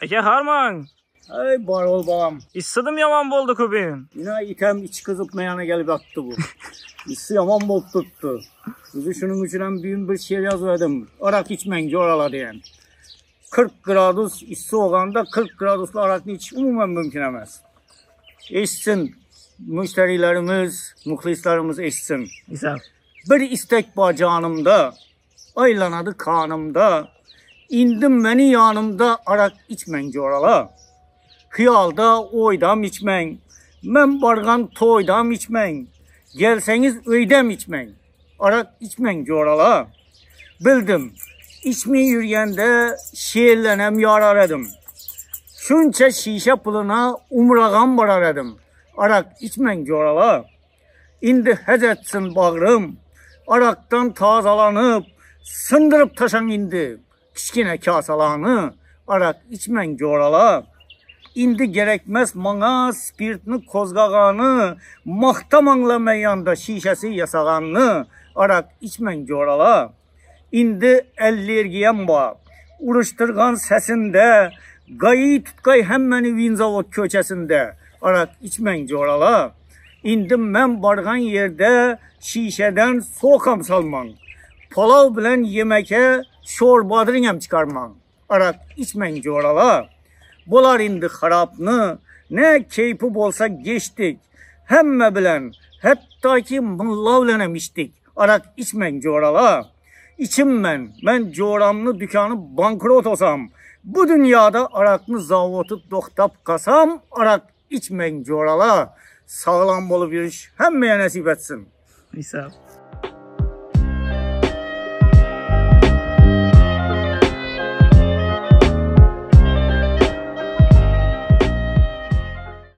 Aka harman. Ay bar ol babam. İssidim yaman boldu kubin. Yine item iç kızıp meyana gelip attı bu. İssi yaman bol tuttu. Bizi şunun içinden büyük bir şey yazıyordum. Arak içmeyince oralar diyen. 40 gradus issi olanda 40 graduslu arak iç umumen mümkün emez. İçsin. Müşterilerimiz, muhlislarımız içsin. Güzel. Bir istek var canımda. Aylanadı kanımda. İndim beni yanımda arak içmeyince oralar. Hıyalda oydam içmeyin. Men bargan toydam içmeyin. Gelseniz öydem içmeyin. Arak içmeyin oralar. Bildim. İçmeyi yürüyende şiirlenem yarar edim. Şunça şişe puluna umrağam barar edim. Arak içmeyin oralar. İndi hez etsin bağrım. Araktan tazalanıp sındırıp taşan indi. Kiçkine kasalanı. Arak içmeyin oralar. İndi gerekmez mana spirtni kozgağanı, mahtamanla meyanda şişesi yasağanı, arak içmeyin oralar. İndi allergiyem var, uruşturgan sesinde, gayi tutkay hemmeni Vinzavod köçesinde, arak içmeyin oralar. İndi men bargan yerde şişeden soğukam salman, palav bilen yemeke şorbadırıngam çıkarman, arak içmeyin oralar. Bular indi harapını, ne keyfi bolsa geçtik. Hemme bilen, hatta ki mıllavlenem içtik. Arak içmeyin oralar. İçim ben coramlı dükkanı bankrot olsam. Bu dünyada araklı zavotu doktap kasam, arak içmeyin oralar. Sağlam bolu bir iş hemmeye nasip etsin. Güzel.